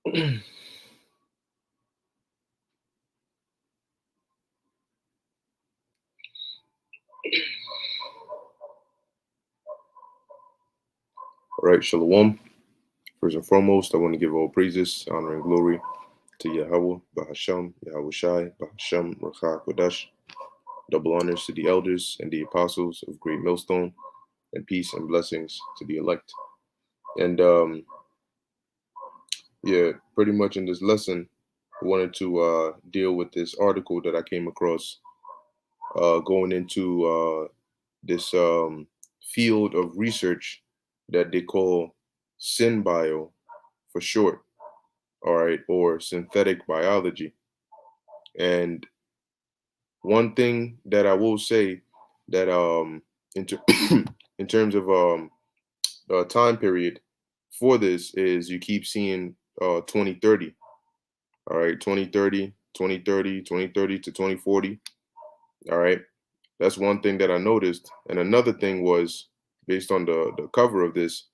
All right, Shalom. First and foremost, I want to give all praises, honor, and glory to Yahweh, Bahasham, Yahweh Shai, Bahasham, Rakha Kodash. Double honors to the elders and the apostles of Great Millstone, and peace and blessings to the elect. And yeah, pretty much in this lesson, I wanted to deal with this article that I came across going into this field of research that they call synbio for short, all right, or synthetic biology. And one thing that I will say that in, ter- in terms of time period for this is you keep seeing 2030, all right, 2030, 2030, 2030 to 2040, all right. That's one thing that I noticed. And another thing was based on the cover of this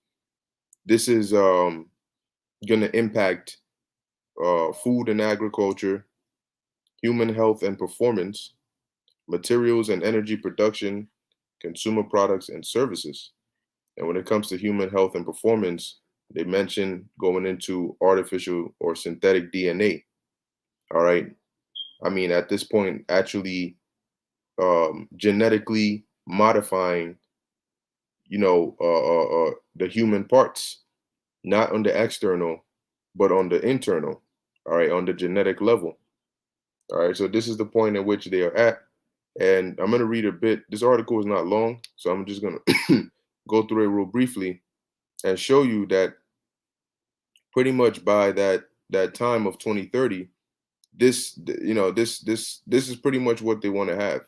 is going to impact food and agriculture, human health and performance, materials and energy production, consumer products and services. And when it comes to human health and performance, they mention going into artificial or synthetic DNA. All right. I mean, at this point, actually genetically modifying, the human parts, not on the external, but on the internal. All right, on the genetic level. All right. So this is the point at which they are at. And I'm going to read a bit. This article is not long, so I'm just going to go through it real briefly and show you that pretty much by that time of 2030, this is pretty much what they want to have.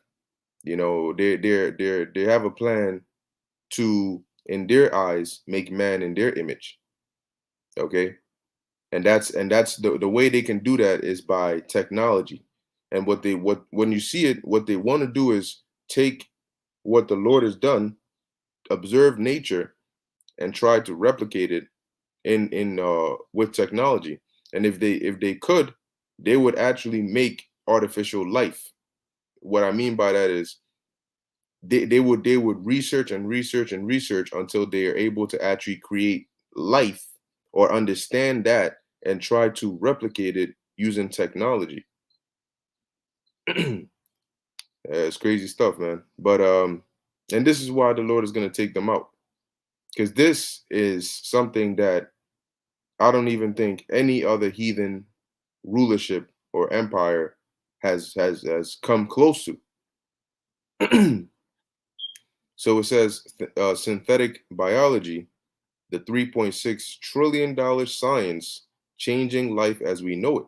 They have a plan to, in their eyes, make man in their image. Okay, and that's the way they can do that is by technology. And what when you see it, what they want to do is take what the Lord has done, observe nature, and try to replicate it in with technology. And if they could, they would actually make artificial life. What I mean by that is they would research and research and research until they are able to actually create life or understand that and try to replicate it using technology. It's crazy stuff, man. But and this is why the Lord is going to take them out, because this is something that I don't even think any other heathen rulership or empire has come close to. So it says synthetic biology, the $3.6 trillion science changing life as we know it.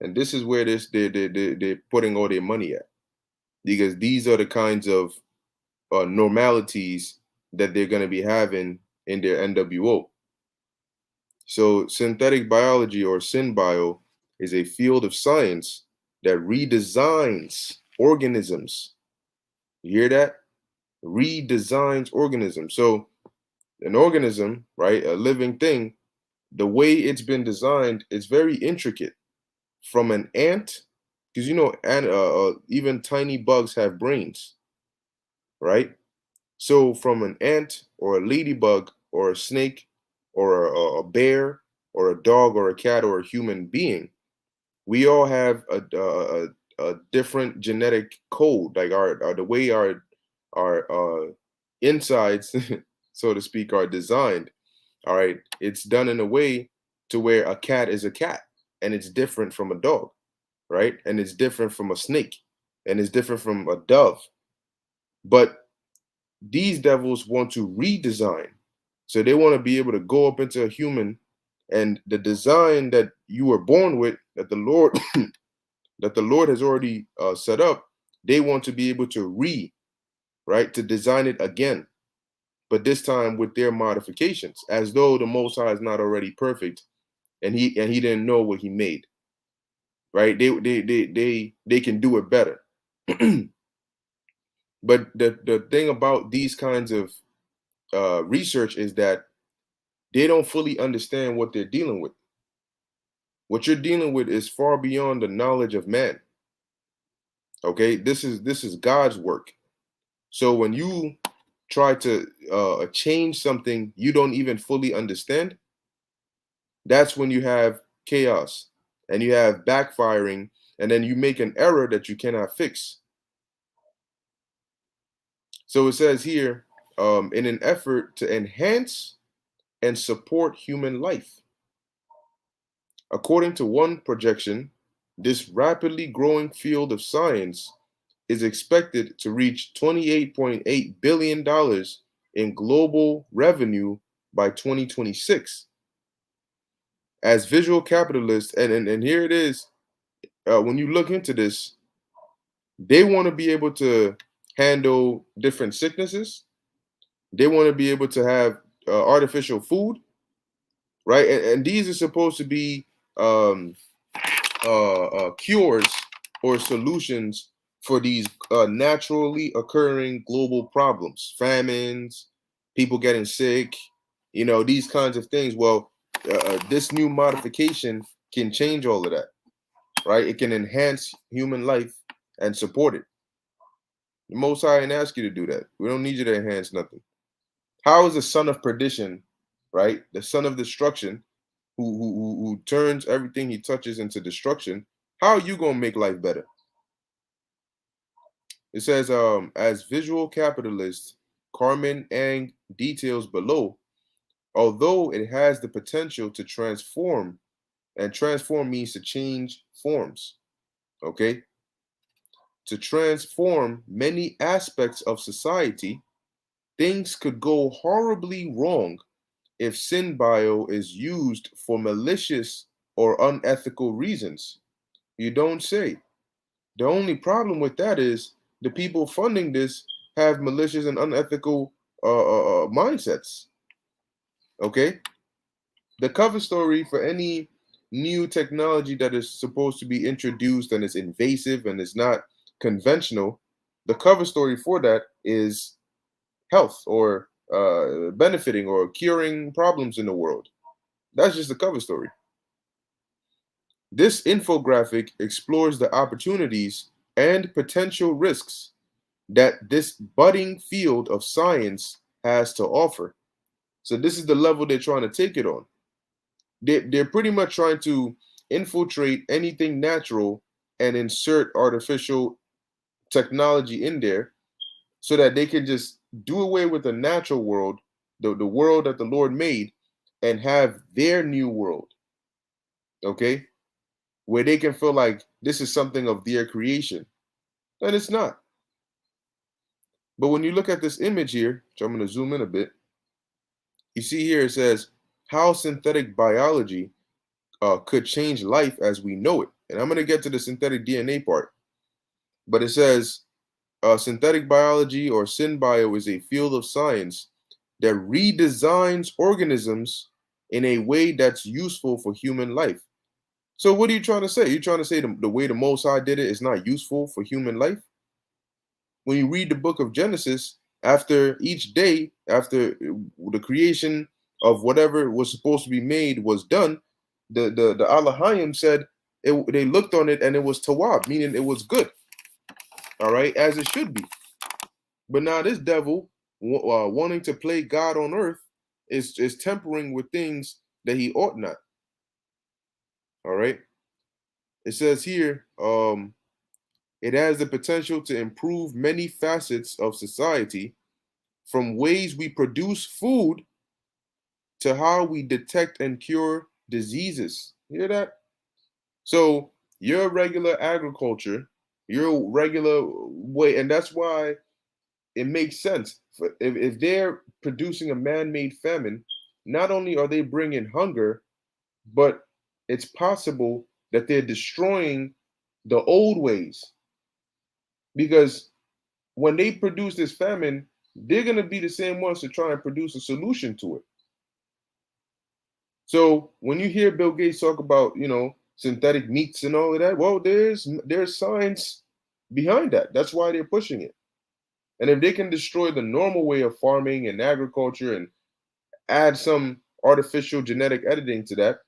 And this is where they're putting all their money at, because these are the kinds of normalities that they're going to be having in their NWO. So synthetic biology, or synbio, is a field of science that redesigns organisms. You hear that? Redesigns organisms. So an organism, right, a living thing, the way it's been designed is very intricate. From an ant, because even tiny bugs have brains, right? So from an ant or a ladybug or a snake or a bear or a dog or a cat or a human being, we all have a different genetic code, like our the way our insides, so to speak, are designed. All right, it's done in a way to where a cat is a cat, and it's different from a dog, right? And it's different from a snake, and it's different from a dove. But these devils want to redesign. So they want to be able to go up into a human, and the design that you were born with, that the Lord that the Lord has already set up, they want to be able to right, to design it again, but this time with their modifications, as though the Most High is not already perfect, and he didn't know what he made. Right? They can do it better. But the thing about these kinds of research is that they don't fully understand what they're dealing with. What you're dealing with is far beyond the knowledge of man. Okay, this is God's work. So when you try to change something you don't even fully understand, that's when you have chaos and you have backfiring, and then you make an error that you cannot fix. So it says here, in an effort to enhance and support human life. According to one projection, this rapidly growing field of science is expected to reach $28.8 billion in global revenue by 2026. As visual capitalists, and here it is, when you look into this, they want to be able to handle different sicknesses. They want to be able to have artificial food, right? And these are supposed to be um, cures or solutions for these naturally occurring global problems, famines, people getting sick, these kinds of things. Well, this new modification can change all of that, right? It can enhance human life and support it. The Most High didn't ask you to do that. We don't need you to enhance nothing. How is the son of perdition, right? The son of destruction, who turns everything he touches into destruction? How are you gonna make life better? It says, as visual capitalist, Carmen Ang details below, although it has the potential to transform, and transform means to change forms, okay? To transform many aspects of society, things could go horribly wrong if SynBio is used for malicious or unethical reasons. You don't say. The only problem with that is the people funding this have malicious and unethical mindsets. Okay? The cover story for any new technology that is supposed to be introduced and is invasive and is not conventional, the cover story for that is health or benefiting or curing problems in the world. That's just the cover story. This infographic explores the opportunities and potential risks that this budding field of science has to offer. So this is the level they're trying to take it on. They're pretty much trying to infiltrate anything natural and insert artificial technology in there so that they can just do away with the natural world, the world that the Lord made, and have their new world, okay? Where they can feel like this is something of their creation. And it's not. But when you look at this image here, which I'm going to zoom in a bit, you see here it says how synthetic biology could change life as we know it. And I'm going to get to the synthetic DNA part. But it says synthetic biology, or synbio, is a field of science that redesigns organisms in a way that's useful for human life. So what are you trying to say? You're trying to say the way the Most High did it is not useful for human life? When you read the book of Genesis, after each day, after the creation of whatever was supposed to be made was done, the Alahayim said they looked on it and it was tawab, meaning it was good, all right, as it should be. But now this devil, wanting to play God on earth, is tempering with things that he ought not. All right. It says here, it has the potential to improve many facets of society, from ways we produce food to how we detect and cure diseases. You hear that? So your regular agriculture, your regular way, and that's why it makes sense. If they're producing a man-made famine, not only are they bringing hunger, but it's possible that they're destroying the old ways, because when they produce this famine, they're going to be the same ones to try and produce a solution to it. So when you hear Bill Gates talk about, synthetic meats and all of that, well, there's science behind that. That's why they're pushing it. And if they can destroy the normal way of farming and agriculture and add some artificial genetic editing to that,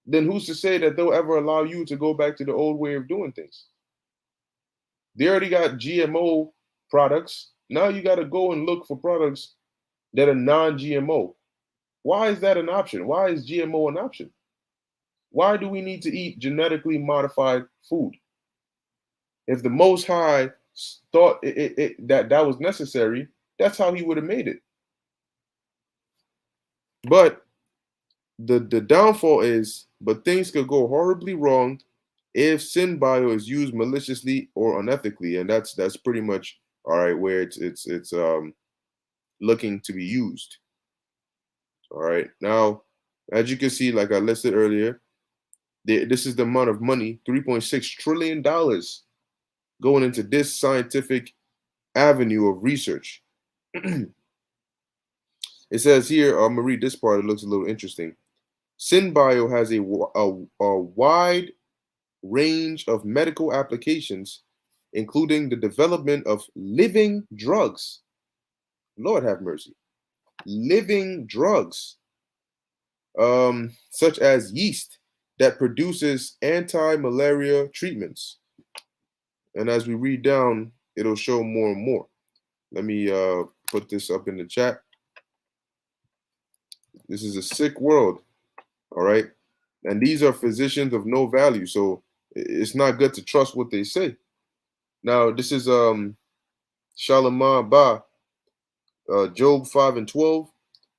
then who's to say that they'll ever allow you to go back to the old way of doing things? They already got GMO products. Now you got to go and look for products that are non-GMO. Why is that an option? Why is GMO an option? Why do we need to eat genetically modified food? If the Most High thought that was necessary, that's how he would have made it. But the downfall is, but things could go horribly wrong if SynBio is used maliciously or unethically, and that's pretty much all right where it's looking to be used. All right, now as you can see, like I listed earlier, this is the amount of money, $3.6 trillion going into this scientific avenue of research. It says here, I'm gonna read this part. It looks a little interesting. SynBio has a wide range of medical applications, including the development of living drugs. Lord have mercy. Living drugs, such as yeast that produces anti-malaria treatments. And as we read down, it'll show more and more. Let me put this up in the chat. This is a sick world, all right? And these are physicians of no value, so it's not good to trust what they say. Now, this is Shalaman Ba, Job 5:12.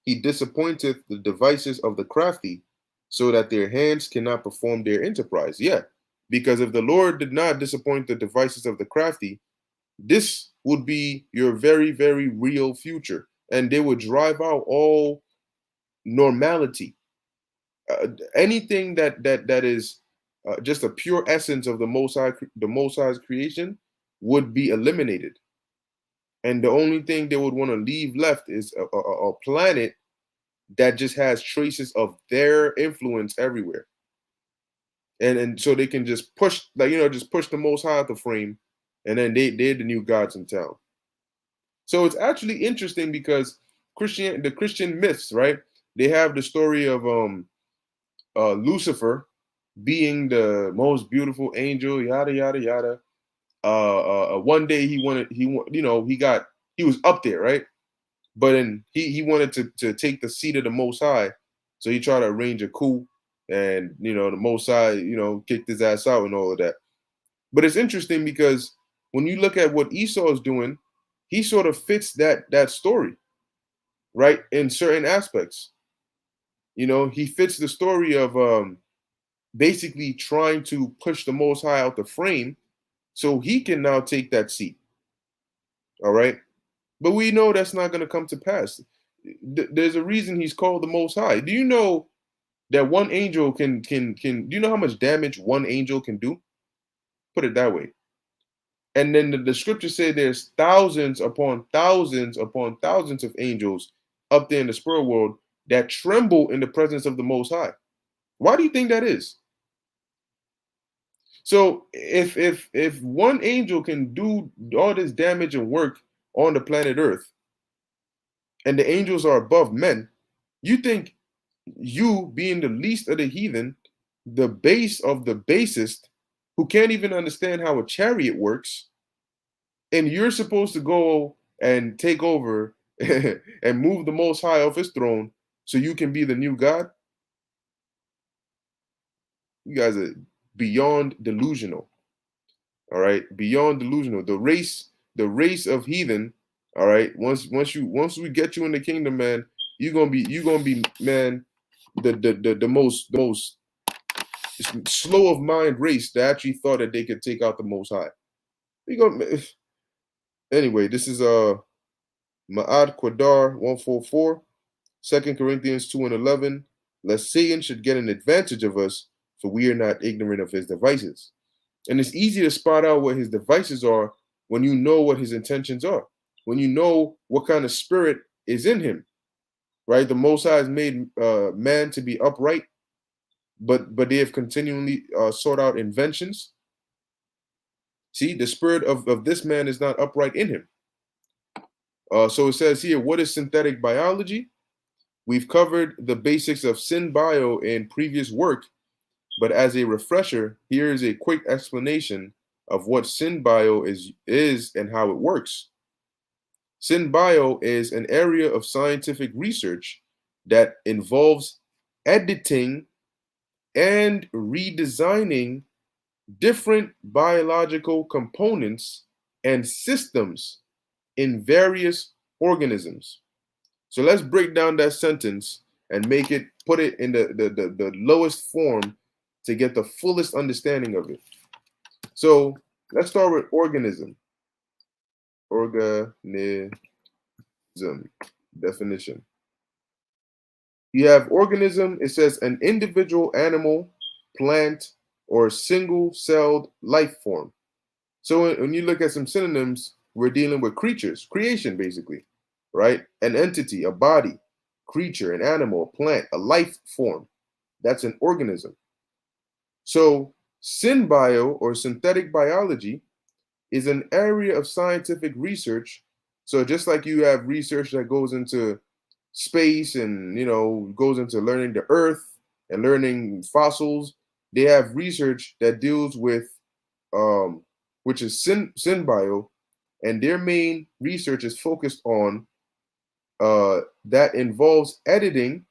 He disappointeth the devices of the crafty, so that their hands cannot perform their enterprise. Yeah, because if the Lord did not disappoint the devices of the crafty, this would be your very, very real future. And they would drive out all normality. Anything that is just a pure essence of the Most High's creation would be eliminated. And the only thing they would want to leave left is a planet that just has traces of their influence everywhere. And so they can just push, like, just push the Most High out the frame, and then they're the new gods in town. So it's actually interesting because the Christian myths, right? They have the story of Lucifer being the most beautiful angel, yada yada yada. One day he was up there, right? But then he wanted to take the seat of the Most High, so he tried to arrange a coup, and the Most High kicked his ass out and all of that. But it's interesting because when you look at what Esau is doing, he sort of fits that story, right? In certain aspects, he fits the story of basically trying to push the Most High out the frame, so he can now take that seat. All right, but we know that's not going to come to pass. There's a reason he's called the Most High. Do you know that one angel can? Do you know how much damage one angel can do? Put it that way. And then the scripture say there's thousands upon thousands upon thousands of angels up there in the spirit world that tremble in the presence of the Most High. Why do you think that is? So if one angel can do all this damage and work on the planet Earth, and the angels are above men, you think you, being the least of the heathen, the base of the basest, who can't even understand how a chariot works, and you're supposed to go and take over and move the Most High off his throne so you can be the new God? You guys are beyond delusional. All right, beyond delusional. The race of heathen. All right, once we get you in the kingdom, man, you're gonna be man, the most slow of mind race that actually thought that they could take out the Most High. Anyway, this is Ma'ad Qadar 144, 2 Corinthians 2:11. Lest Satan should get an advantage of us, for we are not ignorant of his devices. And it's easy to spot out what his devices are when you know what his intentions are, when you know what kind of spirit is in him, right? The Most High has made man to be upright, but they have continually sought out inventions. See, the spirit of this man is not upright in him. So it says here, what is synthetic biology? We've covered the basics of SynBio in previous work, But as a refresher, here is a quick explanation of what SynBio is and how it works. SynBio is an area of scientific research that involves editing and redesigning different biological components and systems in various organisms. So let's break down that sentence and put it in the lowest form to get the fullest understanding of it. So let's start with organism. Organism definition. You have organism, it says an individual animal, plant, or single-celled life form. So when you look at some synonyms, we're dealing with creatures, creation basically, right? An entity, a body, creature, an animal, a plant, a life form. That's an organism. So synbio or synthetic biology is an area of scientific research. So just like you have research that goes into space and goes into learning the earth and learning fossils, they have research that deals with which is synbio, and their main research is focused on that involves editing,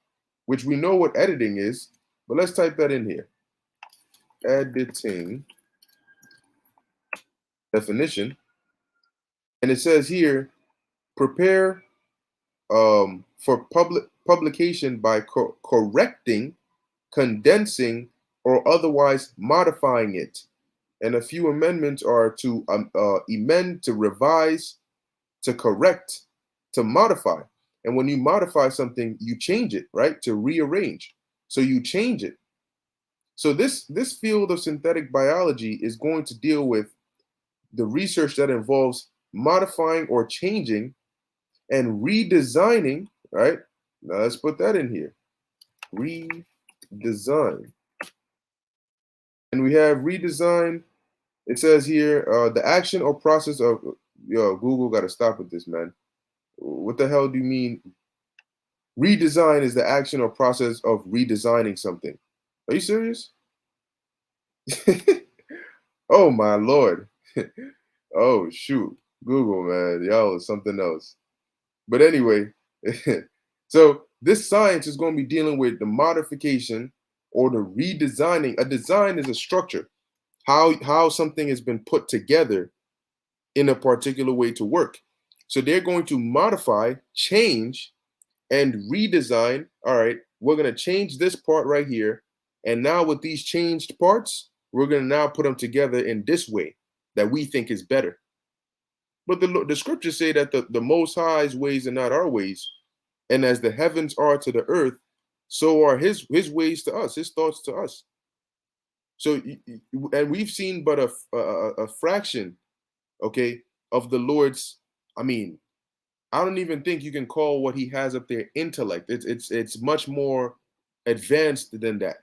which we know what editing is, but let's type that in here. Editing definition, and it says here, prepare for publication by correcting, condensing, or otherwise modifying it. And a few amendments are to amend, to revise, to correct, to modify. And when you modify something, you change it, right? To rearrange. So you change it. So this field of synthetic biology is going to deal with the research that involves modifying or changing and redesigning, right? Now let's put that in here. Redesign. And we have redesign. It says here, the action or process of, Google got to stop with this, man. What the hell do you mean? Redesign is the action or process of redesigning something. Are you serious? Oh my Lord. Oh shoot. Google, man. Y'all is something else. But anyway, so this science is going to be dealing with the modification or the redesigning. A design is a structure, how something has been put together in a particular way to work. So they're going to modify, change, and redesign. All right, we're going to change this part right here. And now with these changed parts, we're going to now put them together in this way that we think is better. But the scriptures say that the Most High's ways are not our ways. And as the heavens are to the earth, so are his ways to us, his thoughts to us. So, and we've seen but a fraction, okay, of the Lord's, I mean, I don't even think you can call what he has up there intellect. It's much more advanced than that.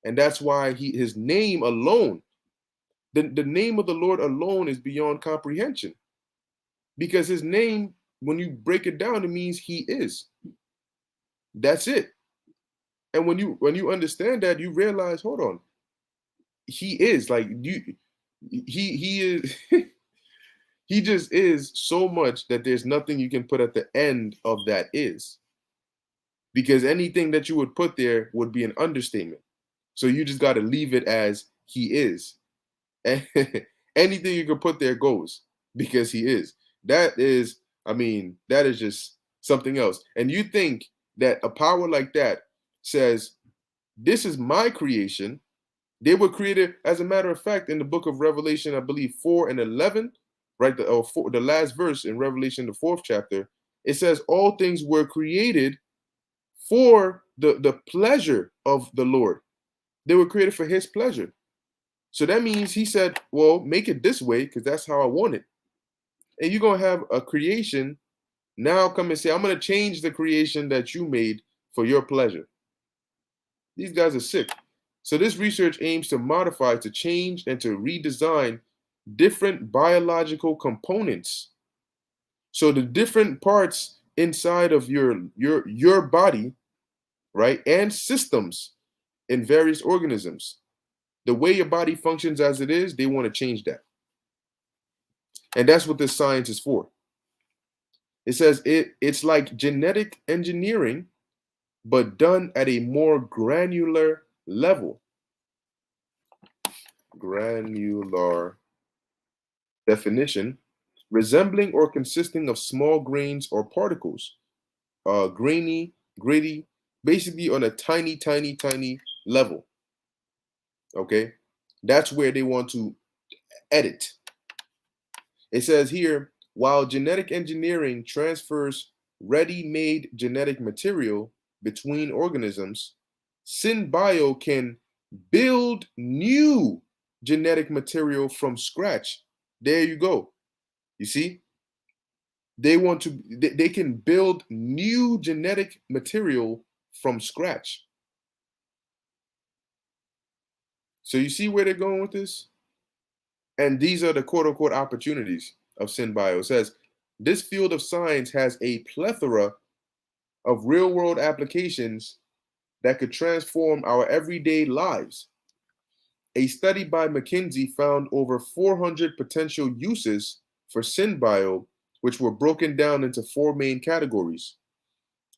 And that's why his name alone, the name of the Lord alone is beyond comprehension. Because his name, when you break it down, it means he is. That's it. And when you understand that, you realize, hold on, he is like he is he just is so much that there's nothing you can put at the end of that is. Because anything that you would put there would be an understatement. So you just got to leave it as he is. And anything you can put there goes because he is. That is, I mean, that is just something else. And you think that a power like that says, this is my creation. They were created, as a matter of fact, in the book of Revelation, I believe 4 and 11, right? The last verse in Revelation, the 4th chapter, it says all things were created for the pleasure of the Lord. They were created for his pleasure. So that means he said, well, make it this way because that's how I want it. And you're going to have a creation now come and say, I'm going to change the creation that you made for your pleasure. These guys are sick. So this research aims to modify, to change, and to redesign different biological components. So the different parts inside of your body, right, and systems in various organisms. The way your body functions as it is, they want to change that. And that's what this science is for. It says it's like genetic engineering, but done at a more granular level. Granular definition, resembling or consisting of small grains or particles, grainy, gritty, basically on a tiny, tiny, tiny level. Okay, that's where they want to edit. It says here, while genetic engineering transfers ready-made genetic material between organisms, SynBio can build new genetic material from scratch. There you go. You see? They can build new genetic material from scratch. So you see where they're going with this? And these are the quote unquote opportunities of SynBio. It says this field of science has a plethora of real world applications that could transform our everyday lives. A study by McKinsey found over 400 potential uses for SynBio, which were broken down into four main categories: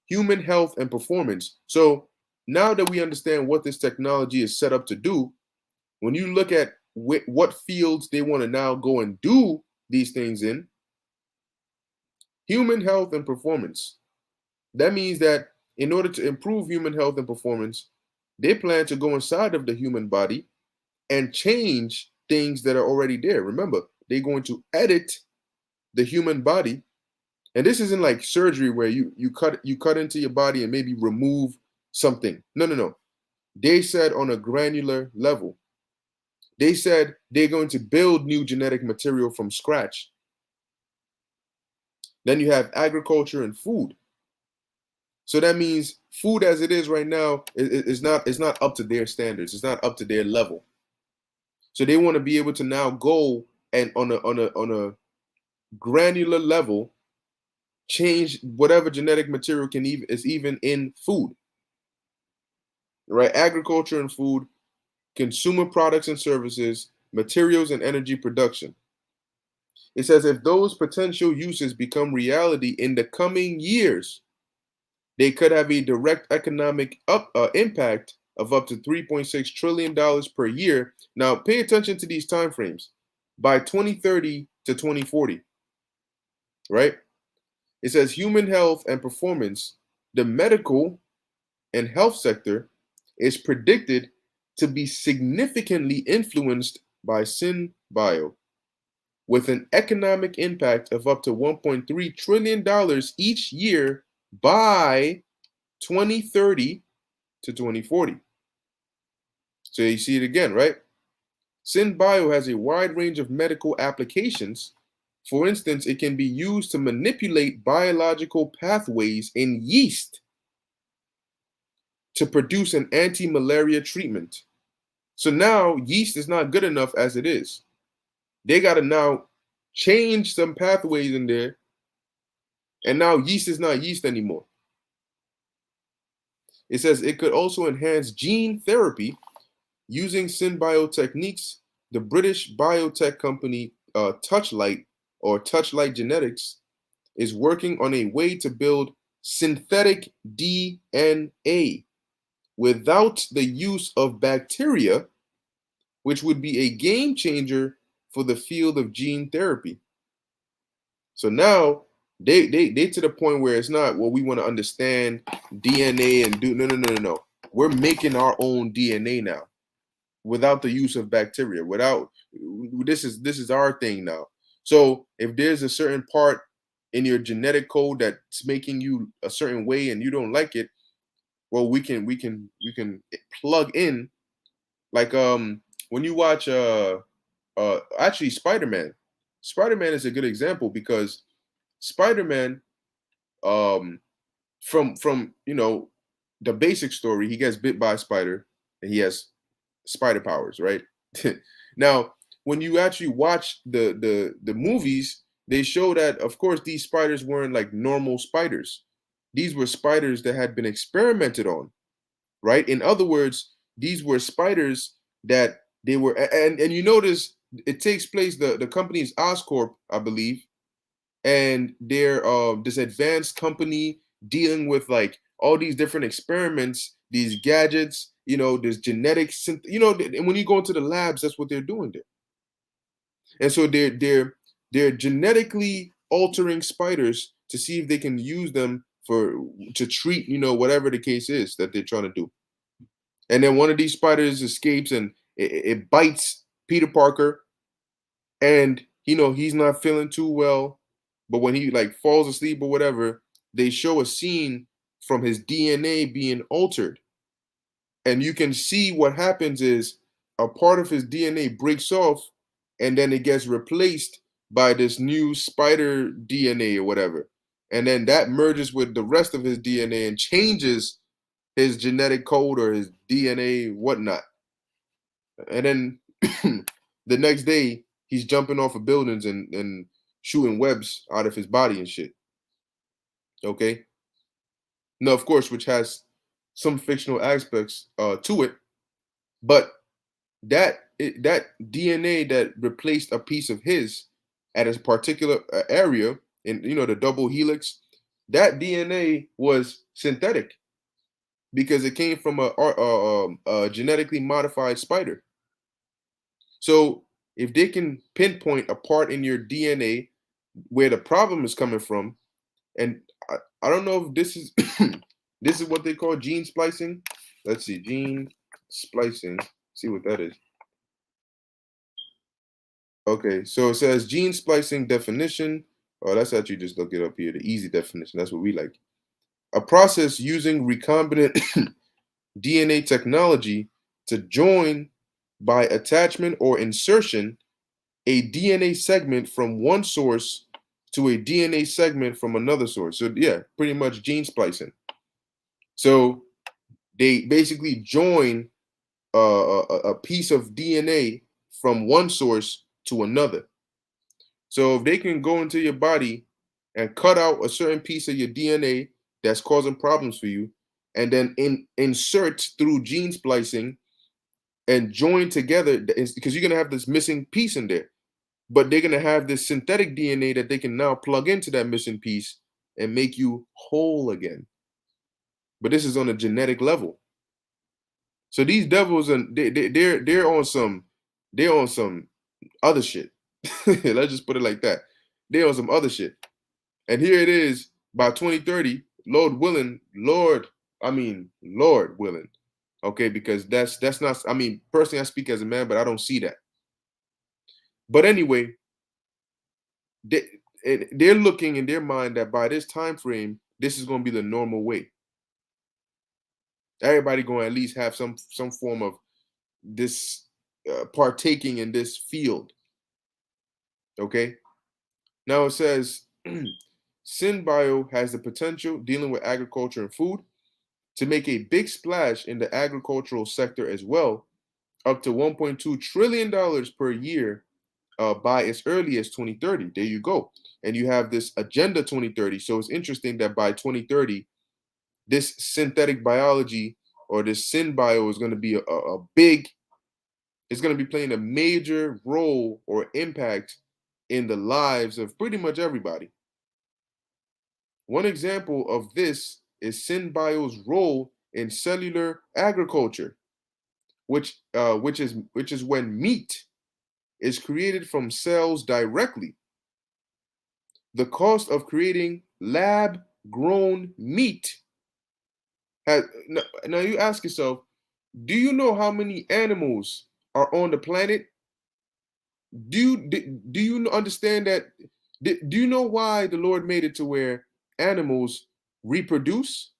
human health and performance. So now that we understand what this technology is set up to do, when you look at what fields they want to now go and do these things in, human health and performance. That means that in order to improve human health and performance, they plan to go inside of the human body and change things that are already there. Remember, they're going to edit the human body. And this isn't like surgery where you cut into your body and maybe remove something. No, no, no. They said on a granular level. They said they're going to build new genetic material from scratch. Then you have agriculture and food. So that means food as it is right now is not up to their standards. It's not up to their level. So they want to be able to now go and on a granular level change whatever genetic material is even in food. Right? Agriculture and food, consumer products and services, materials and energy production. It says if those potential uses become reality in the coming years, they could have a direct economic impact of up to $3.6 trillion per year. Now, pay attention to these time frames. By 2030 to 2040, right? It says human health and performance, the medical and health sector is predicted to be significantly influenced by SynBio, with an economic impact of up to $1.3 trillion each year by 2030 to 2040. So you see it again, right? SynBio has a wide range of medical applications. For instance, it can be used to manipulate biological pathways in yeast to produce an anti-malaria treatment. So now yeast is not good enough as it is. They got to now change some pathways in there, and now yeast is not yeast anymore. It says it could also enhance gene therapy using SynBio techniques. The British biotech company Touchlight or Touchlight Genetics is working on a way to build synthetic DNA without the use of bacteria, which would be a game changer for the field of gene therapy. So now they to the point where it's not, well, we want to understand DNA and do no. We're making our own DNA now without the use of bacteria. Without this is our thing now. So if there's a certain part in your genetic code that's making you a certain way and you don't like it, well, we can plug in, like when you watch actually Spider-Man. Spider-Man is a good example because Spider-Man, from the basic story, he gets bit by a spider and he has spider powers, right? Now, when you actually watch the movies, they show that of course these spiders weren't like normal spiders. These were spiders that had been experimented on, right? In other words, these were spiders that They were, and you notice it takes place. The company is Oscorp, I believe, and they're this advanced company dealing with like all these different experiments, these gadgets. You know, there's genetics. You know, and when you go into the labs, that's what they're doing there. And so they're genetically altering spiders to see if they can use them for to treat, you know, whatever the case is that they're trying to do. And then one of these spiders escapes and it bites Peter Parker, and you know he's not feeling too well. But when he like falls asleep or whatever, they show a scene from his DNA being altered, and you can see what happens is a part of his DNA breaks off, and then it gets replaced by this new spider DNA or whatever, and then that merges with the rest of his DNA and changes his genetic code or his DNA whatnot. And then the next day he's jumping off of buildings and shooting webs out of his body and shit. Okay. No, of course, which has some fictional aspects to it, but that DNA that replaced a piece of his at a particular area in, you know, the double helix, that DNA was synthetic because it came from a genetically modified spider. So if they can pinpoint a part in your DNA where the problem is coming from, and I don't know if this is this is what they call gene splicing. Let's see, gene splicing. See what that is. Okay, so it says gene splicing definition. Oh, that's actually just look it up here. The easy definition. That's what we like. A process using recombinant DNA technology to join by attachment or insertion a DNA segment from one source to a DNA segment from another source. So yeah, pretty much gene splicing. So they basically join a piece of DNA from one source to another. So if they can go into your body and cut out a certain piece of your DNA that's causing problems for you, and then insert through gene splicing and join together, because you're gonna have this missing piece in there, but they're gonna have this synthetic DNA that they can now plug into that missing piece and make you whole again. But this is on a genetic level. So these devils and they're on some other shit. Let's just put it like that. They're on some other shit. And here it is by 2030, Lord willing. Okay, because that's not, I mean, personally I speak as a man, but I don't see that. But anyway, they, they're looking in their mind that by this time frame, this is going to be the normal way. Everybody going to at least have some form of this partaking in this field. Okay. Now it says SynBio has the potential dealing with agriculture and food to make a big splash in the agricultural sector as well, up to $1.2 trillion per year by as early as 2030. There you go. And you have this Agenda 2030. So it's interesting that by 2030, this synthetic biology or this SynBio is going to be a big, it's going to be playing a major role or impact in the lives of pretty much everybody. One example of this is SynBio's role in cellular agriculture, which is when meat is created from cells directly. The cost of creating lab-grown meat has now you ask yourself, do you know how many animals are on the planet? Do you understand that? Do you know why the Lord made it to where animals reproduce?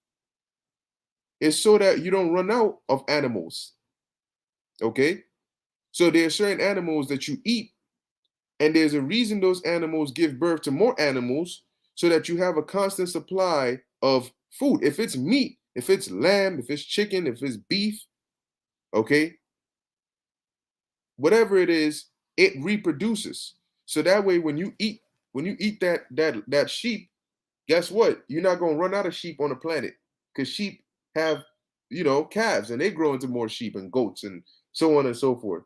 It's so that you don't run out of animals. Okay? So there are certain animals that you eat, and there's a reason those animals give birth to more animals so that you have a constant supply of food. If it's meat, if it's lamb, if it's chicken, if it's beef, okay? Whatever it is, it reproduces. So that way when you eat that sheep, guess what? You're not going to run out of sheep on the planet, cuz sheep have, you know, calves and they grow into more sheep and goats and so on and so forth.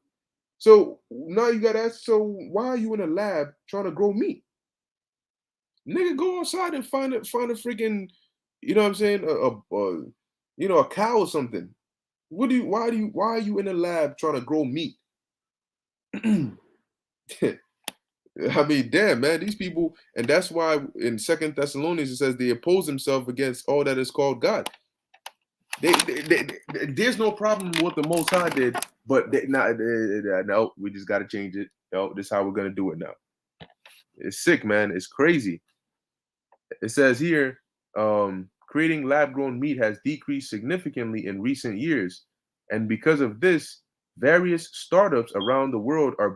So now you gotta ask, so why are you in a lab trying to grow meat? Nigga, go outside and find a freaking, you know what I'm saying, a cow or something. Why are you in a lab trying to grow meat? I mean, damn, man, these people, and that's why in Second Thessalonians it says they oppose themselves against all that is called God. There's no problem with what the Most High did, but no, we just got to change it. No, this is how we're gonna do it now. It's sick, man. It's crazy. It says here, creating lab-grown meat has decreased significantly in recent years, and because of this, various startups around the world are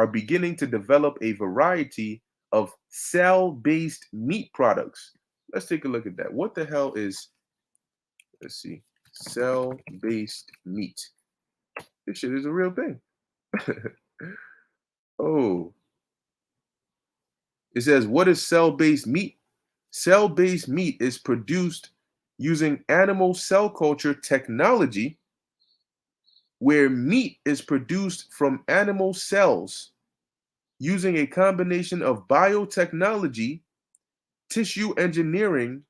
beginning to develop a variety of cell-based meat products. Let's take a look at that. What the hell is, let's see, cell-based meat? This shit is a real thing. Oh, it says, what is cell-based meat? Cell-based meat is produced using animal cell culture technology, where meat is produced from animal cells using a combination of biotechnology, tissue engineering,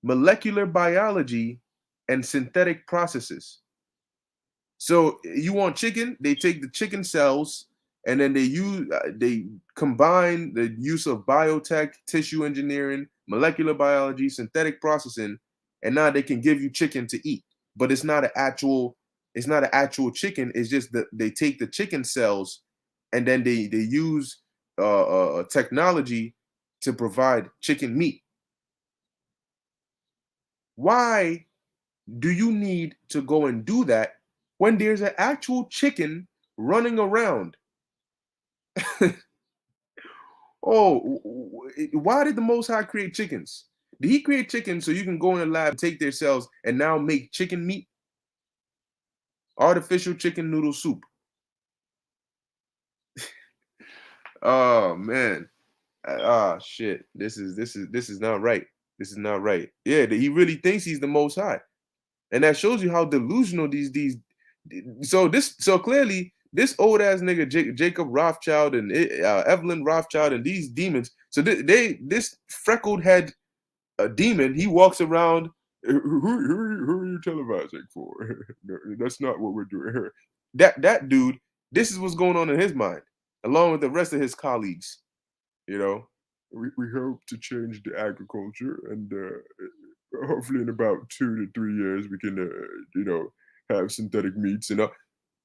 molecular biology, and synthetic processes. So you want chicken, they take the chicken cells and then they combine the use of biotech, tissue engineering, molecular biology, synthetic processing, and now they can give you chicken to eat. But it's not an actual chicken. It's just that they take the chicken cells and then they use technology to provide chicken meat. Why do you need to go and do that when there's an actual chicken running around? Oh, why did the Most High create chickens? Did he create chickens so you can go in the lab, take their cells, and now make chicken meat? Artificial chicken noodle soup. Oh man. Ah shit. This is not right. This is not right. Yeah, he really thinks he's the Most High. And that shows you how delusional these so clearly this old ass nigga Jacob Rothschild and Evelyn Rothschild and these demons, so this freckled head demon, he walks around, who are you televising for? No, that's not what we're doing here. That dude, this is what's going on in his mind, along with the rest of his colleagues. You know, we hope to change the agriculture, and hopefully in about 2 to 3 years we can, have synthetic meats. And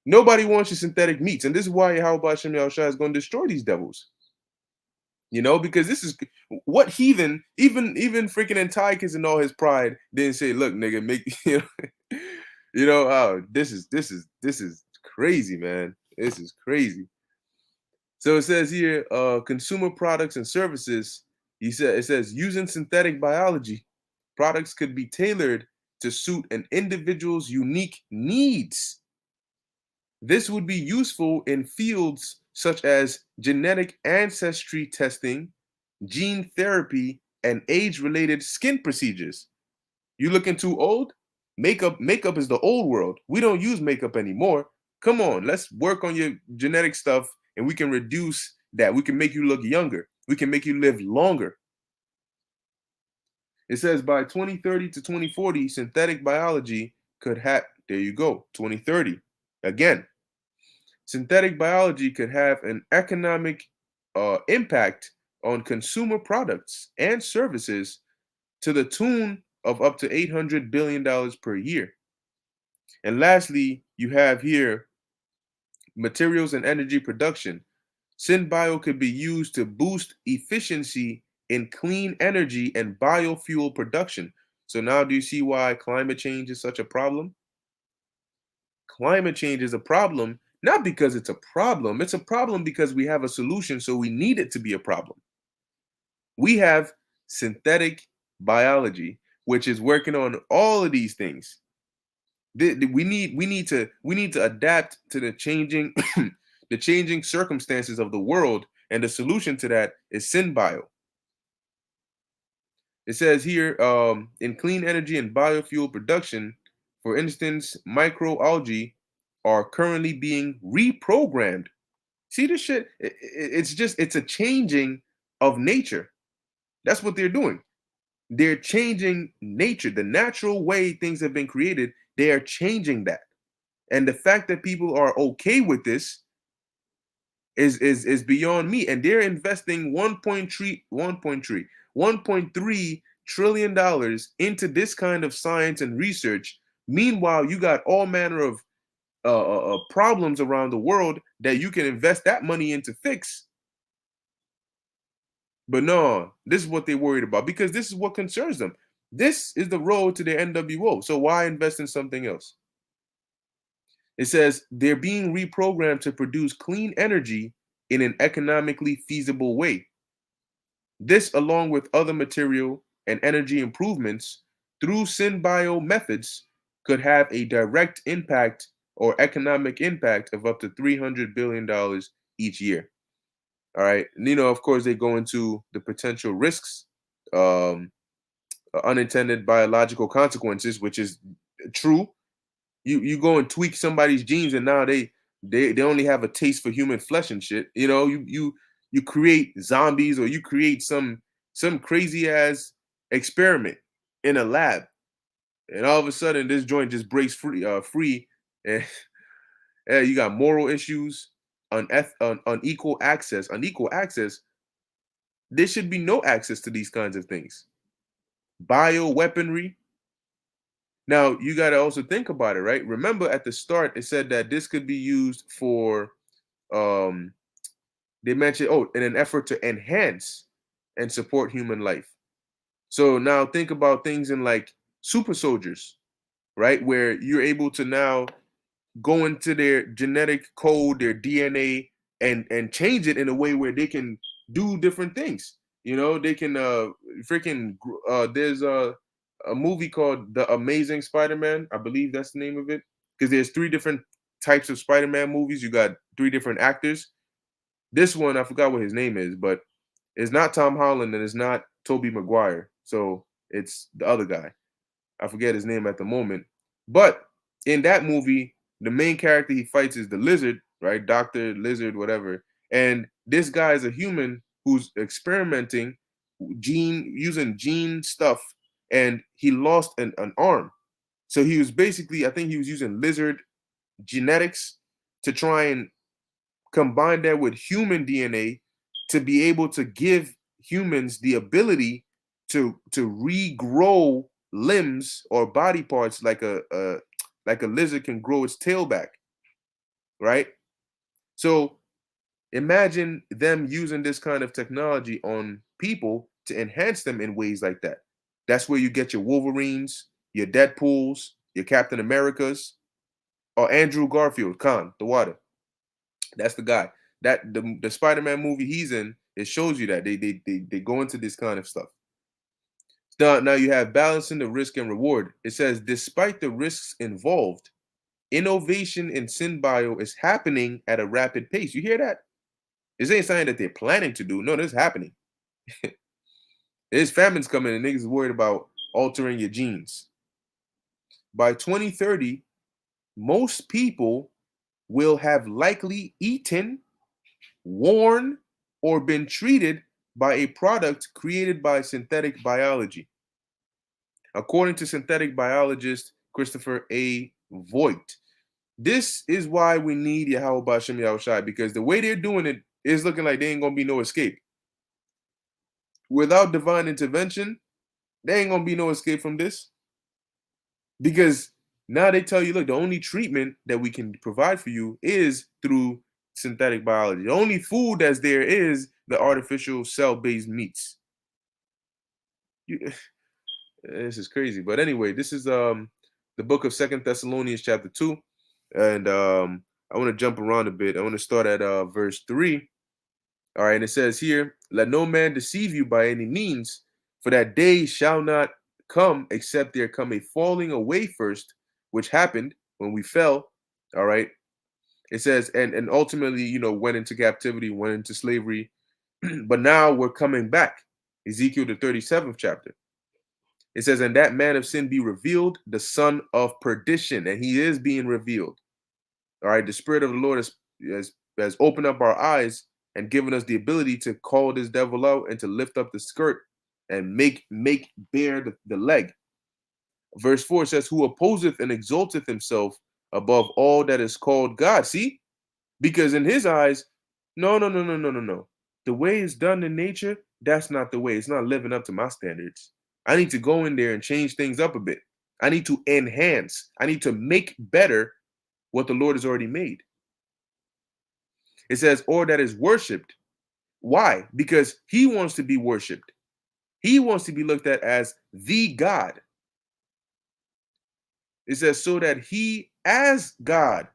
nobody wants your synthetic meats, and this is why Yahweh Hashem Yahushua is going to destroy these devils. Because this is what heathen, even freaking Antiochus and all his pride didn't say, look, nigga, make this is crazy, man. This is crazy. So it says here, consumer products and services. It says using synthetic biology, products could be tailored to suit an individual's unique needs. This would be useful in fields such as genetic ancestry testing, gene therapy, and age-related skin procedures. You looking too old? Makeup is the old world. We don't use makeup anymore. Come on, let's work on your genetic stuff and we can reduce that. We can make you look younger. We can make you live longer. It says by 2030 to 2040, synthetic biology could have, there you go, 2030. Again, synthetic biology could have an economic impact on consumer products and services to the tune of up to $800 billion per year. And lastly, you have here materials and energy production. SynBio could be used to boost efficiency in clean energy and biofuel production. So now do you see why climate change is such a problem? Climate change is a problem, not because it's a problem. It's a problem because we have a solution, so we need it to be a problem. We have synthetic biology, which is working on all of these things. We need to adapt to the changing the changing circumstances of the world, and the solution to that is SynBio. It says here, in clean energy and biofuel production, for instance, microalgae are currently being reprogrammed. See this shit? It's a changing of nature. That's what they're doing. They're changing nature, the natural way things have been created. They are changing that. And the fact that people are okay with this is beyond me. And they're investing 1.3 trillion dollars into this kind of science and research. Meanwhile, you got all manner of problems around the world that you can invest that money into fix. But no, this is what they're worried about because this is what concerns them. This is the road to the NWO. So why invest in something else? It says they're being reprogrammed to produce clean energy in an economically feasible way. This, along with other material and energy improvements through SynBio methods, could have a direct impact or economic impact of up to $300 billion each year. All right. And, of course, they go into the potential risks, um, unintended biological consequences, which is true. You go and tweak somebody's genes, and now they only have a taste for human flesh and shit. You create zombies, or you create some crazy ass experiment in a lab, and all of a sudden this joint just breaks free, and you got moral issues, unequal access, unequal access. There should be no access to these kinds of things. Bio weaponry. Now you got to also think about it, right? Remember at the start it said that this could be used for um they mentioned, in an effort to enhance and support human life. So now think about things in like super soldiers, right? Where you're able to now go into their genetic code, their DNA, and change it in a way where they can do different things. They can freaking there's a movie called The Amazing Spider-Man. I believe that's the name of it. Because there's three different types of Spider-Man movies. You got three different actors. This one, I forgot what his name is, but it's not Tom Holland and it's not Tobey Maguire. So it's the other guy. I forget his name at the moment. But in that movie, the main character he fights is the Lizard, right? Dr. Lizard, whatever. And this guy is a human who's experimenting using gene stuff, and he lost an arm. So he was basically, I think he was using lizard genetics to try and combine that with human DNA to be able to give humans the ability to regrow limbs or body parts like a lizard can grow its tail back, right? So imagine them using this kind of technology on people to enhance them in ways like that. That's where you get your Wolverines, your Deadpools, your Captain Americas, or Andrew Garfield, Khan, the water. That's the guy. That the Spider-Man movie he's in, it shows you that they go into this kind of stuff. Now you have balancing the risk and reward. It says, despite the risks involved, innovation in SynBio is happening at a rapid pace. You hear that? This ain't something that they're planning to do. No, this is happening. There's famines coming and niggas is worried about altering your genes. By 2030, most people will have likely eaten, worn, or been treated by a product created by synthetic biology. According to synthetic biologist Christopher A. Voigt, this is why we need Yahweh Bashem Yahushai, because the way they're doing it is looking like there ain't gonna be no escape. Without divine intervention, there ain't gonna be no escape from this. Because now they tell you, look, the only treatment that we can provide for you is through synthetic biology. The only food that's there is the artificial cell-based meats. This is crazy. But anyway, this is the book of Second Thessalonians chapter 2. And I want to jump around a bit. I want to start at verse 3. All right, and it says here, let no man deceive you by any means, for that day shall not come except there come a falling away first, which happened when we fell. All right. It says, and ultimately, went into captivity, went into slavery, but now we're coming back. Ezekiel, the 37th chapter. It says, and that man of sin be revealed, the son of perdition, and he is being revealed. All right, the Spirit of the Lord has opened up our eyes and given us the ability to call this devil out and to lift up the skirt and make bare the leg. Verse 4 says, "Who opposeth and exalteth himself above all that is called God." See, because in his eyes, no, no, no, no, no, no, no. The way it's done in nature, that's not the way. It's not living up to my standards. I need to go in there and change things up a bit. I need to enhance. I need to make better what the Lord has already made. It says, or that is worshipped. Why? Because he wants to be worshipped. He wants to be looked at as the God. It says, so that he, as God,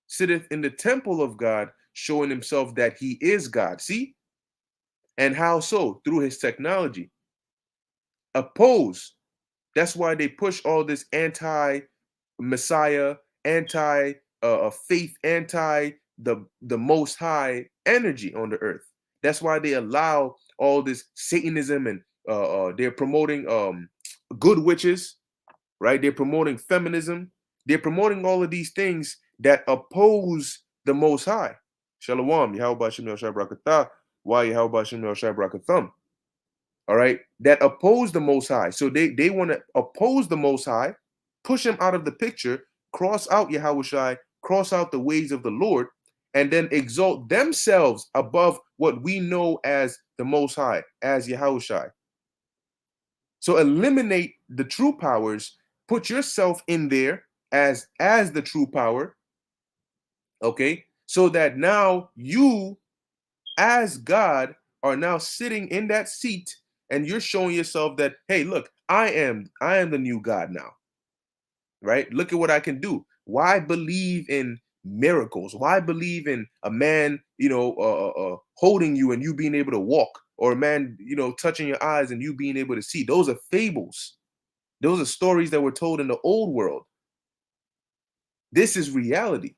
sitteth in the temple of God, showing himself that he is God. See? And how so? Through his technology. Oppose. That's why they push all this anti-Messiah, anti-faith, anti the Most High energy on the earth. That's why they allow all this Satanism and they're promoting good witches, right? They're promoting feminism. They're promoting all of these things that oppose the Most High. Shalom, Yahweh Shem Yahshua Barakatah, why Yahweh Shem Yahshua Barakatham. All right, that oppose the Most High. So they want to oppose the Most High, push him out of the picture, cross out Yahweh Shai, cross out the ways of the Lord, and then exalt themselves above what we know as the Most High, as Yahweh Shai. So eliminate the true powers, put yourself in there as the true power, okay? So that now you, as God, are now sitting in that seat and you're showing yourself that, hey, look, I am the new God now, right? Look at what I can do. Why believe in miracles? Why believe in a man, holding you and you being able to walk, or a man, touching your eyes and you being able to see? Those are fables. Those are stories that were told in the old world. This is reality.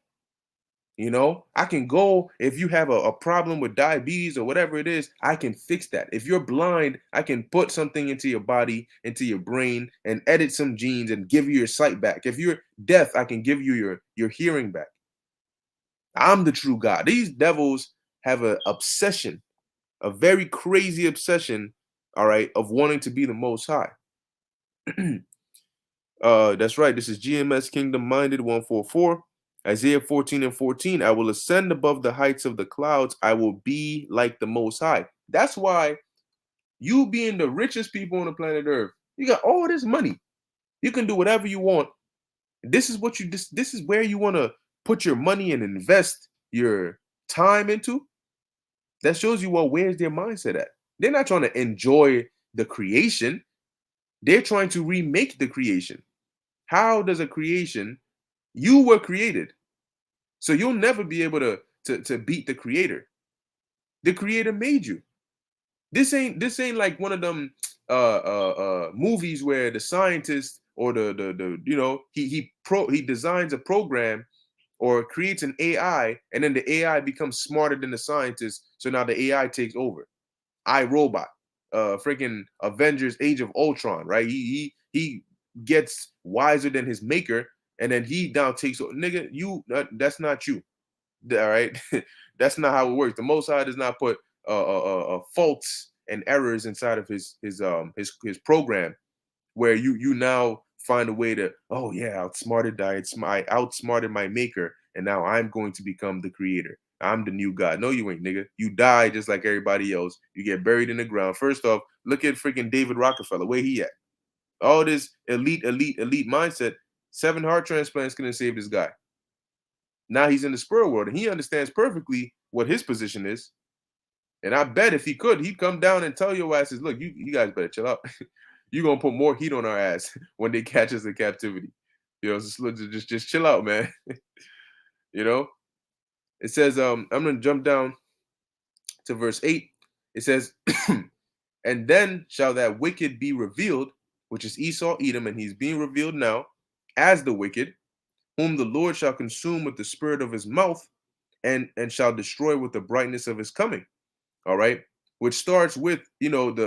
I can go, if you have a problem with diabetes or whatever it is, I can fix that. If you're blind, I can put something into your body, into your brain, and edit some genes and give you your sight back. If you're deaf, I can give you your hearing back. I'm the true God. These devils have an obsession, a very crazy obsession, all right, of wanting to be the Most High. That's right. This is GMS Kingdom Minded 144. Isaiah 14:14. I will ascend above the heights of the clouds. I will be like the Most High. That's why you, being the richest people on the planet Earth, you got all this money. You can do whatever you want. This is what this is where you want to put your money and invest your time into. That shows you, well, where's their mindset at? They're not trying to enjoy the creation. They're trying to remake the creation. How does a creation, you were created, so you'll never be able to beat the creator. The creator made you. This ain't like one of them movies where the scientist or he designs a program or creates an AI, and then the AI becomes smarter than the scientist, so now the AI takes over. iRobot, freaking Avengers Age of Ultron, right? He gets wiser than his maker, and then he now takes, nigga, that's not you. All right. That's not how it works. The Most High does not put faults and errors inside of his program, where you now find a way to, oh yeah, I outsmarted my maker, and now I'm going to become the creator. I'm the new God. No, you ain't, nigga. You die just like everybody else. You get buried in the ground. First off, look at freaking David Rockefeller. Where he at? All this elite mindset. 7 heart transplants couldn't save this guy. Now he's in the spirit world and he understands perfectly what his position is. And I bet if he could, he'd come down and tell your asses, look, you guys better chill out. You're gonna put more heat on our ass when they catch us in captivity. Just chill out, man. It says, I'm gonna jump down to verse 8. It says, and then shall that wicked be revealed, which is Esau, Edom, and he's being revealed now as the wicked, whom the Lord shall consume with the spirit of his mouth, and shall destroy with the brightness of his coming. All right, which starts with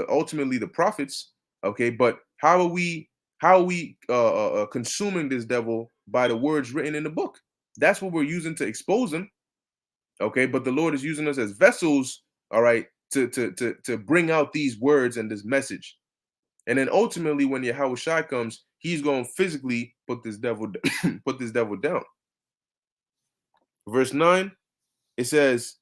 ultimately the prophets. Okay, but how are we consuming this devil? By the words written in the book. That's what we're using to expose them. Okay, but the Lord is using us as vessels, all right, to bring out these words and this message. And then ultimately, when Yahweh Shai comes, he's going to physically put this devil put this devil down. Verse 9, it says,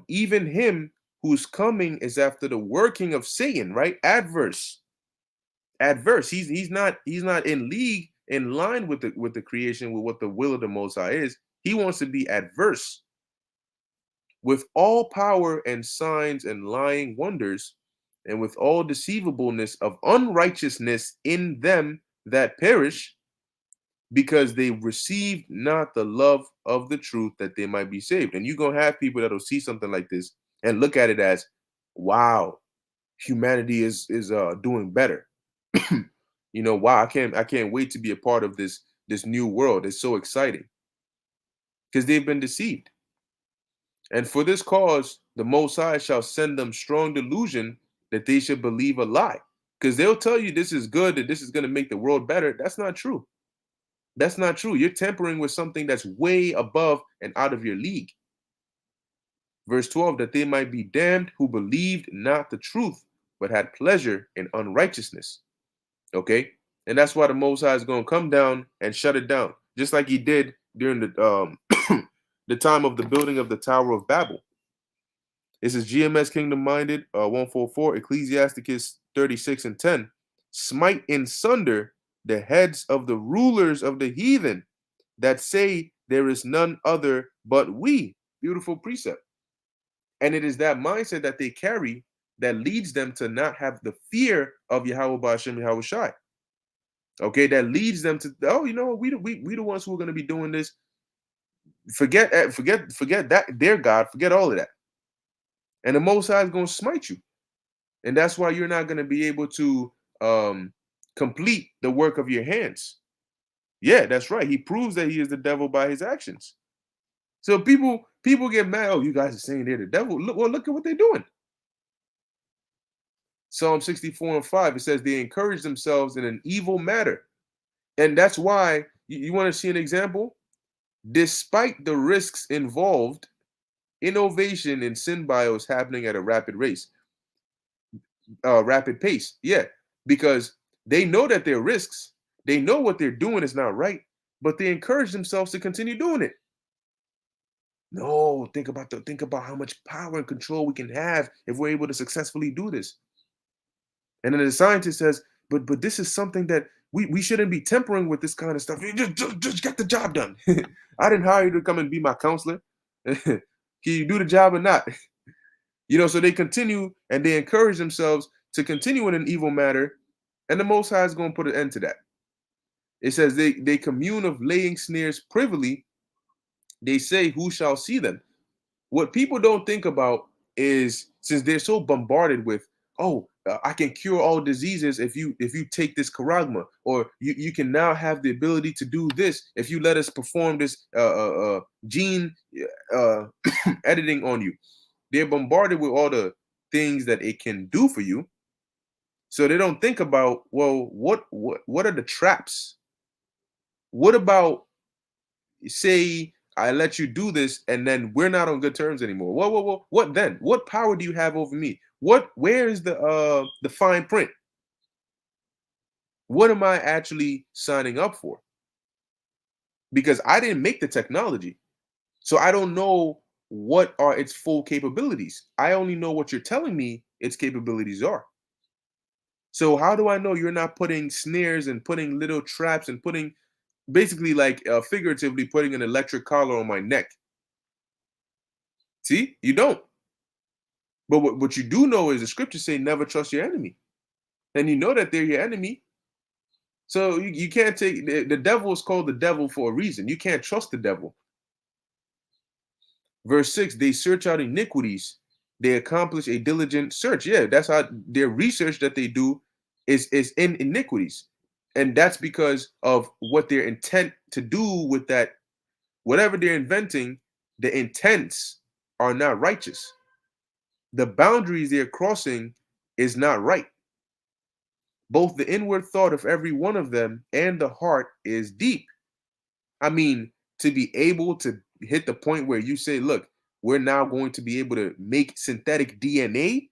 even him who's coming is after the working of Satan, right? Adverse. Adverse. He's not in league, in line with the creation, with what the will of the Most High is. He wants to be adverse with all power and signs and lying wonders, and with all deceivableness of unrighteousness in them that perish, because they received not the love of the truth that they might be saved. And you're gonna have people that'll see something like this and look at it as, wow, humanity is doing better. Wow, I can't wait to be a part of this new world. It's so exciting. Because they've been deceived. And for this cause, the Most High shall send them strong delusion that they should believe a lie. Because they'll tell you this is good, that this is going to make the world better. That's not true. That's not true. You're tampering with something that's way above and out of your league. Verse 12, that they might be damned who believed not the truth, but had pleasure in unrighteousness. Okay? And that's why the Most High is going to come down and shut it down, just like he did during the the time of the building of the Tower of Babel. This is GMS Kingdom Minded 144, Ecclesiasticus 36 and 10. Smite in sunder the heads of the rulers of the heathen that say there is none other but we. Beautiful precept. And it is that mindset that they carry that leads them to not have the fear of Yahweh Ba'ashem Yahweh Shai. Okay, that leads them to, we the ones who are going to be doing this. Forget that, their God, forget all of that. And the Most High is going to smite you. And that's why you're not going to be able to complete the work of your hands. Yeah, that's right. He proves that he is the devil by his actions. So people get mad. Oh, you guys are saying they're the devil. Look at what they're doing. Psalm 64 and 5, it says they encourage themselves in an evil matter. And that's why, you want to see an example? Despite the risks involved, innovation in SynBio is happening at a rapid pace. Yeah, because they know that there are risks. They know what they're doing is not right, but they encourage themselves to continue doing it. No, think about how much power and control we can have if we're able to successfully do this. And then the scientist says, but this is something that we shouldn't be tempering with this kind of stuff. You just get the job done. I didn't hire you to come and be my counselor. Can you do the job or not? So they continue and they encourage themselves to continue in an evil matter, and the Most High is going to put an end to that. It says they commune of laying snares privily. They say, who shall see them? What people don't think about is, since they're so bombarded with, I can cure all diseases if you take this charagma, or you can now have the ability to do this if you let us perform this gene editing on you. They're bombarded with all the things that it can do for you. So they don't think about, well, what are the traps? What about, say, I let you do this and then we're not on good terms anymore? Whoa. What then? What power do you have over me? Where is the fine print? What am I actually signing up for? Because I didn't make the technology. So I don't know what are its full capabilities. I only know what you're telling me its capabilities are. So how do I know you're not putting snares and putting little traps and putting, basically, like figuratively putting an electric collar on my neck? See, you don't. But what you do know is the scriptures say never trust your enemy. And you know that they're your enemy. So you can't take, the devil is called the devil for a reason. You can't trust the devil. Verse 6, they search out iniquities. They accomplish a diligent search. Yeah, that's how their research that they do is in iniquities. And that's because of what their intent to do with that, whatever they're inventing, the intents are not righteous. The boundaries they're crossing is not right. Both the inward thought of every one of them and the heart is deep. I mean, to be able to hit the point where you say, look, we're now going to be able to make synthetic DNA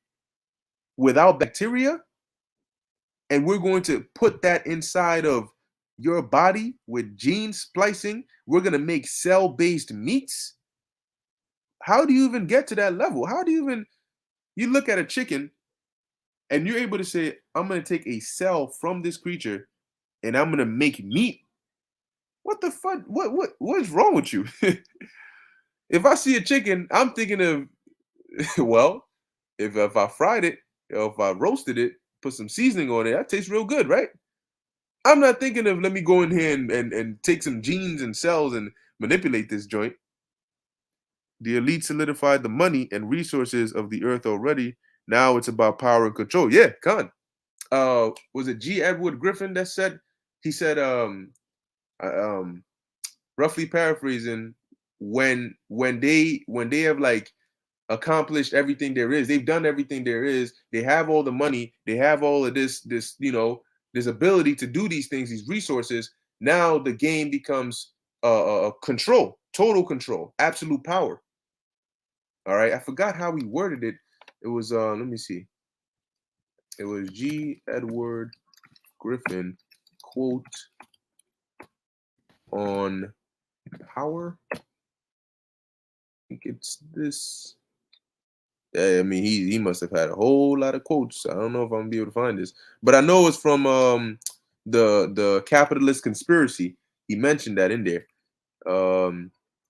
without bacteria, and we're going to put that inside of your body with gene splicing. We're going to make cell-based meats. How do you even get to that level? How do you even, you look at a chicken and you're able to say, I'm going to take a cell from this creature and I'm going to make meat? What the fuck? What's wrong with you? If I see a chicken, I'm thinking of, well, if I fried it, or if I roasted it, put some seasoning on it, that tastes real good, right? I'm not thinking of, let me go in here and take some genes and cells and manipulate this joint. The elite solidified the money and resources of the earth already. Now it's about power and control. Yeah, Khan. Was it G. Edward Griffin that said, he said, uh, um, roughly paraphrasing, when they have like accomplished everything there is, they've done everything there is, they have all the money, they have all of this, this ability to do these things, these resources. Now the game becomes control, total control, absolute power. All right, I forgot how he worded it. It was let me see. It was G. Edward Griffin quote on power. I think it's this. Yeah, I mean, he must have had a whole lot of quotes. I don't know if I'm gonna be able to find this, but I know it's from the Capitalist Conspiracy. He mentioned that in there.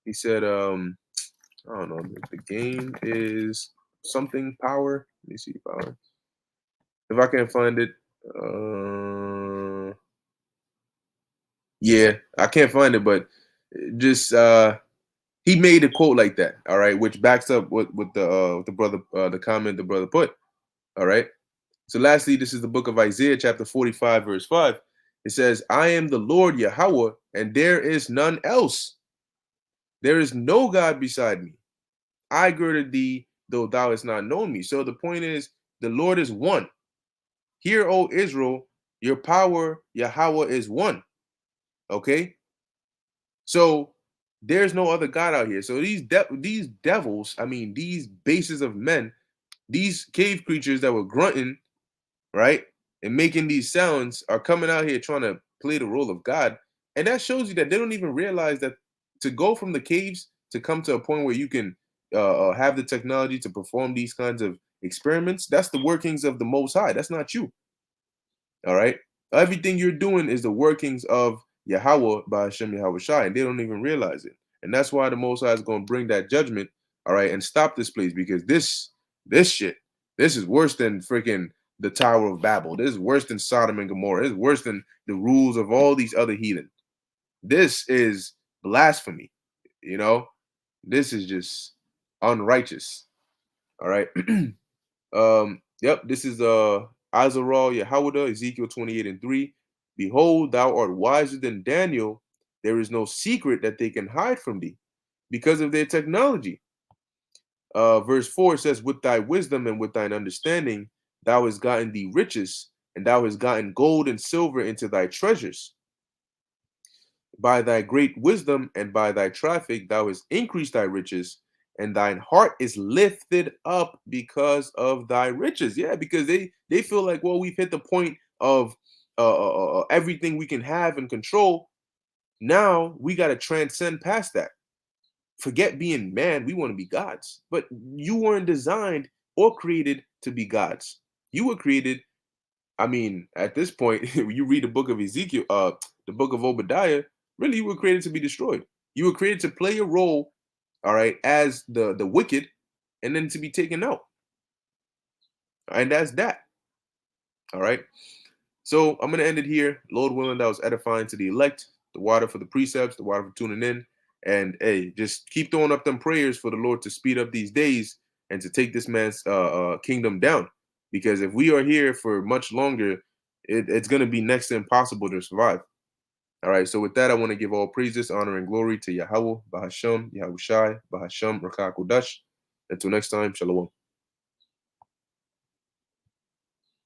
He said, I don't know, the game is something power. Let me see power. If I can't find it, yeah, I can't find it, but just he made a quote like that. All right, which backs up what the brother the comment the brother put. All right. So lastly, this is the book of Isaiah, chapter 45, verse 5. It says, I am the Lord Yahweh, and there is none else. There is no God beside me. I girded thee, though thou hast not known me. So the point is, the Lord is one. Hear, O Israel, your power, Yahweh, is one. Okay? So there's no other God out here. So these devils, I mean, these bases of men, these cave creatures that were grunting, right, and making these sounds are coming out here trying to play the role of God. And that shows you that they don't even realize that to go from the caves to come to a point where you can have the technology to perform these kinds of experiments, that's the workings of the Most High. That's not you. All right. Everything you're doing is the workings of Yahweh by Hashem Yahweh Shai, and they don't even realize it. And that's why the Most High is going to bring that judgment, all right, and stop this place, because this shit, this is worse than freaking the Tower of Babel. This is worse than Sodom and Gomorrah. This is worse than the rules of all these other heathen. This is blasphemy. You know, this is just unrighteous. All right. Yep, this is Azarah Yahweh, Ezekiel 28 and 3. Behold, thou art wiser than Daniel. There is no secret that they can hide from thee because of their technology. Verse 4 says, with thy wisdom and with thine understanding, thou hast gotten thee riches, and thou hast gotten gold and silver into thy treasures. By thy great wisdom and by thy traffic, thou hast increased thy riches, and thine heart is lifted up because of thy riches. Yeah, because they feel like, well, we've hit the point of everything we can have and control. Now we got to transcend past that. Forget being man. We want to be gods. But you weren't designed or created to be gods. You were created. I mean, at this point, you read the book of Ezekiel, the book of Obadiah. Really, you were created to be destroyed. You were created to play a role, all right, as the wicked, and then to be taken out. And that's that. All right. So I'm gonna end it here. Lord willing, that was edifying to the elect. The water for the precepts, the water for tuning in. And hey, just keep throwing up them prayers for the Lord to speed up these days and to take this man's kingdom down. Because if we are here for much longer, it's gonna be next to impossible to survive. All right, so with that, I want to give all praises, honor, and glory to Yahweh, Bahasham, Yahushai, Bahasham, Rakakodash. Until next time, Shalom.